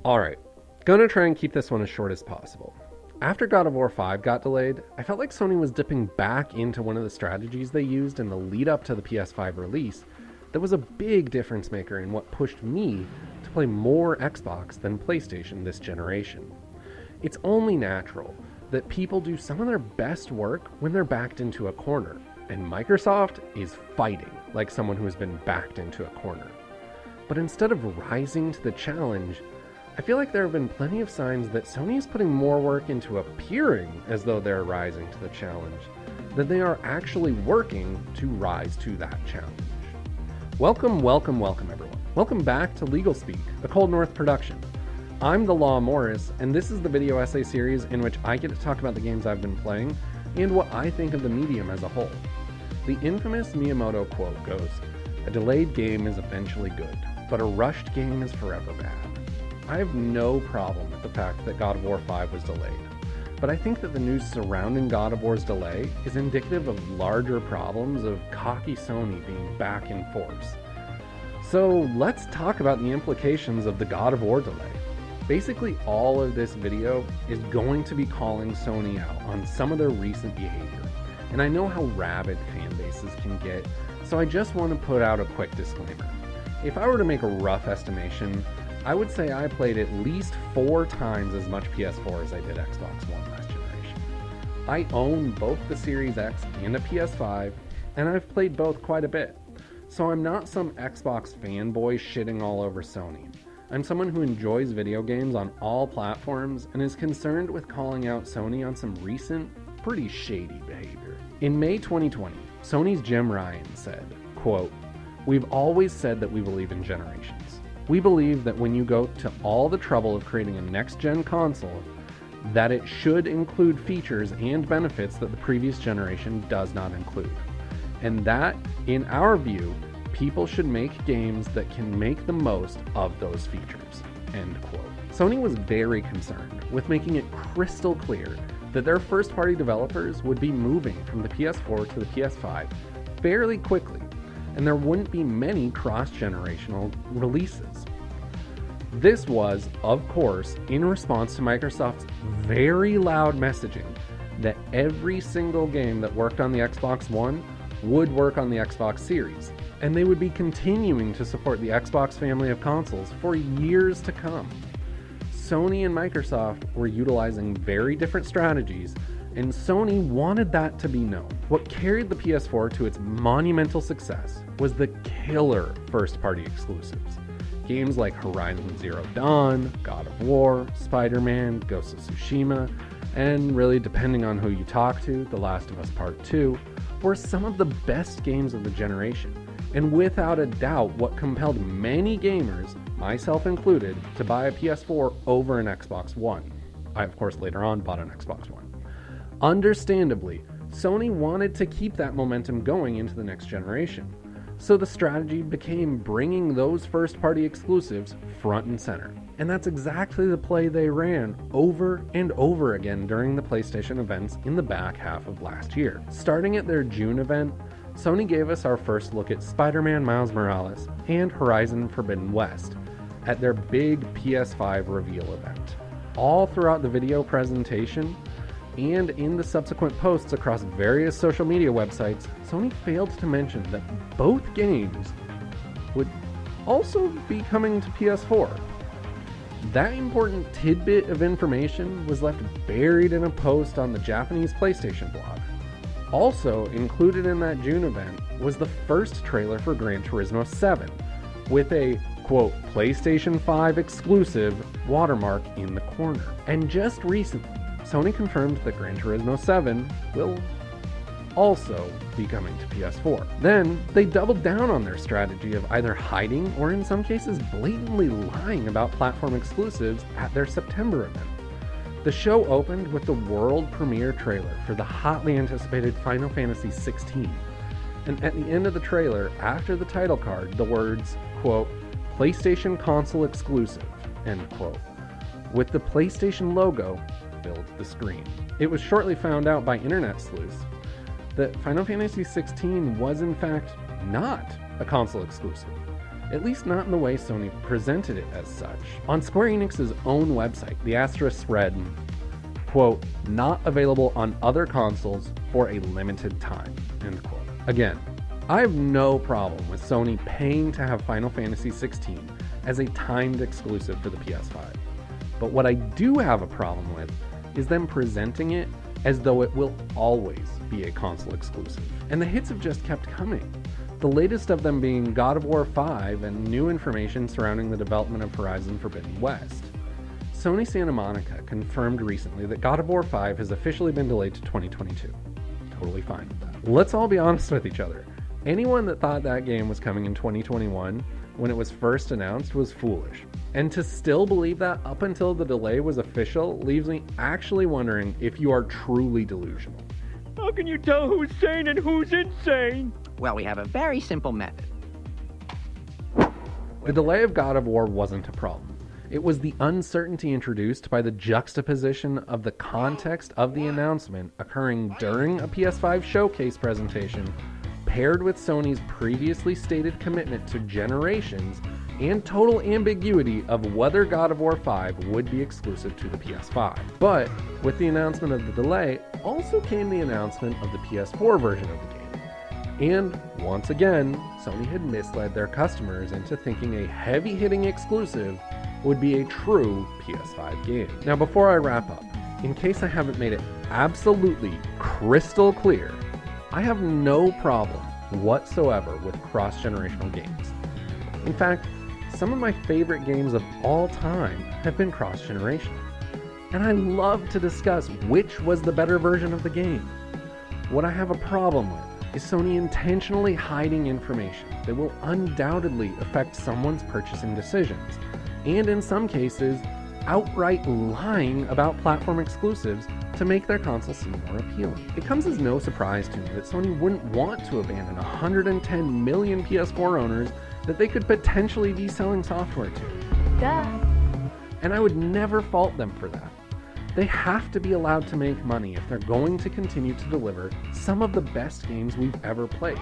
Alright, gonna try and keep this one as short as possible. After God of War 5 got delayed, I felt like Sony was dipping back into one of the strategies they used in the lead up to the PS5 release that was a big difference maker in what pushed me to play more Xbox than PlayStation this generation. It's only natural that people do some of their best work when they're backed into a corner, and Microsoft is fighting like someone who has been backed into a corner. But instead of rising to the challenge, I feel like there have been plenty of signs that Sony is putting more work into appearing as though they're rising to the challenge than they are actually working to rise to that challenge. Welcome everyone. Welcome back to LegalSpeak, a ColdNorth production. I'm the Law Morris, and this is the video essay series in which I get to talk about the games I've been playing and what I think of the medium as a whole. The infamous Miyamoto quote goes, "A delayed game is eventually good, but a rushed game is forever bad." I have no problem with the fact that God of War 5 was delayed, but I think that the news surrounding God of War's delay is indicative of larger problems of cocky Sony being back in force. So let's talk about the implications of the God of War delay. Basically, all of this video is going to be calling Sony out on some of their recent behavior, and I know how rabid fan bases can get, so I just want to put out a quick disclaimer. If I were to make a rough estimation, I would say I played at least 4 times as much PS4 as I did Xbox One last generation. I own both the Series X and a PS5, and I've played both quite a bit. So I'm not some Xbox fanboy shitting all over Sony. I'm someone who enjoys video games on all platforms and is concerned with calling out Sony on some recent, pretty shady behavior. In May 2020, Sony's Jim Ryan said, quote, "We've always said that we believe in generations. We believe that when you go to all the trouble of creating a next-gen console, that it should include features and benefits that the previous generation does not include. And that, in our view, people should make games that can make the most of those features." End quote. Sony was very concerned with making it crystal clear that their first-party developers would be moving from the PS4 to the PS5 fairly quickly, and there wouldn't be many cross-generational releases. This was, of course, in response to Microsoft's very loud messaging that every single game that worked on the Xbox One would work on the Xbox Series, and they would be continuing to support the Xbox family of consoles for years to come. Sony and Microsoft were utilizing very different strategies, and Sony wanted that to be known. What carried the PS4 to its monumental success was the killer first-party exclusives. Games like Horizon Zero Dawn, God of War, Spider-Man, Ghost of Tsushima, and really, depending on who you talk to, The Last of Us Part 2, were some of the best games of the generation, and without a doubt what compelled many gamers, myself included, to buy a PS4 over an Xbox One. I, of course, later on bought an Xbox One. Understandably, Sony wanted to keep that momentum going into the next generation, so the strategy became bringing those first-party exclusives front and center. And that's exactly the play they ran over and over again during the PlayStation events in the back half of last year. Starting at their June event, Sony gave us our first look at Spider-Man Miles Morales and Horizon Forbidden West at their big PS5 reveal event. All throughout the video presentation, and in the subsequent posts across various social media websites, Sony failed to mention that both games would also be coming to PS4. That important tidbit of information was left buried in a post on the Japanese PlayStation blog. Also included in that June event was the first trailer for Gran Turismo 7, with a, quote, PlayStation 5 exclusive watermark in the corner. And just recently, Sony confirmed that Gran Turismo 7 will also be coming to PS4. Then, they doubled down on their strategy of either hiding or in some cases blatantly lying about platform exclusives at their September event. The show opened with the world premiere trailer for the hotly anticipated Final Fantasy XVI. And at the end of the trailer, after the title card, the words, quote, PlayStation console exclusive, end quote, with the PlayStation logo filled the screen. It was shortly found out by internet sleuths that Final Fantasy XVI was in fact not a console exclusive. at least not in the way Sony presented it as such. On Square Enix's own website, the asterisk read, quote, "not available on other consoles for a limited time," end quote. Again, I have no problem with Sony paying to have Final Fantasy XVI as a timed exclusive for the PS5. But what I do have a problem with is them presenting it as though it will always be a console exclusive. And the hits have just kept coming. The latest of them being God of War 5 and new information surrounding the development of Horizon Forbidden West. Sony Santa Monica confirmed recently that God of War 5 has officially been delayed to 2022. Totally fine with that. Let's all be honest with each other. Anyone that thought that game was coming in 2021 when it was first announced was foolish. And to still believe that up until the delay was official leaves me actually wondering if you are truly delusional. How can you tell who's sane and who's insane? Well, we have a very simple method. The delay of God of War wasn't a problem. It was the uncertainty introduced by the juxtaposition of the context of the announcement occurring during a PS5 showcase presentation, paired with Sony's previously stated commitment to generations and total ambiguity of whether God of War 5 would be exclusive to the PS5. But with the announcement of the delay also came the announcement of the PS4 version of the game. And once again, Sony had misled their customers into thinking a heavy-hitting exclusive would be a true PS5 game. Now, before I wrap up, in case I haven't made it absolutely crystal clear, I have no problem whatsoever with cross-generational games. In fact, some of my favorite games of all time have been cross-generational. And I love to discuss which was the better version of the game. What I have a problem with is Sony intentionally hiding information that will undoubtedly affect someone's purchasing decisions, and in some cases, outright lying about platform exclusives to make their console seem more appealing. It comes as no surprise to me that Sony wouldn't want to abandon 110 million PS4 owners that they could potentially be selling software to. Duh. And I would never fault them for that. They have to be allowed to make money if they're going to continue to deliver some of the best games we've ever played.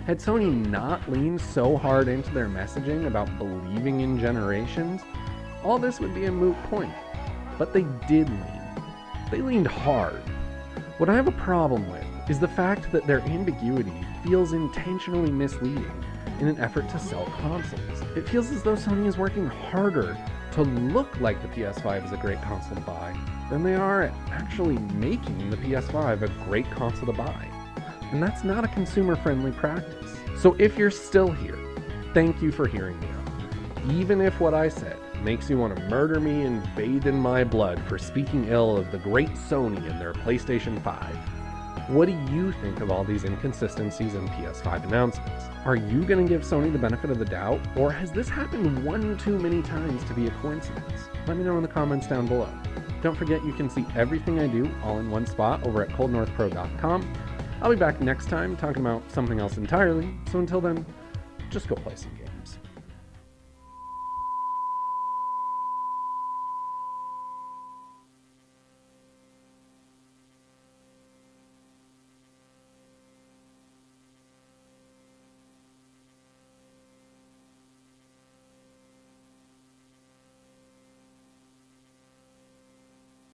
Had Sony not leaned so hard into their messaging about believing in generations, all this would be a moot point. But they did lean. They leaned hard. What I have a problem with is the fact that their ambiguity feels intentionally misleading in an effort to sell consoles. It feels as though Sony is working harder to look like the PS5 is a great console to buy than they are at actually making the PS5 a great console to buy. And that's not a consumer-friendly practice. So if you're still here, thank you for hearing me out. Even if what I said makes you want to murder me and bathe in my blood for speaking ill of the great Sony and their PlayStation 5, what do you think of all these inconsistencies in PS5 announcements? Are you going to give Sony the benefit of the doubt, or has this happened one too many times to be a coincidence? Let me know in the comments down below. Don't forget you can see everything I do all in one spot over at ColdNorthPro.com. I'll be back next time talking about something else entirely, so until then, just go play some games.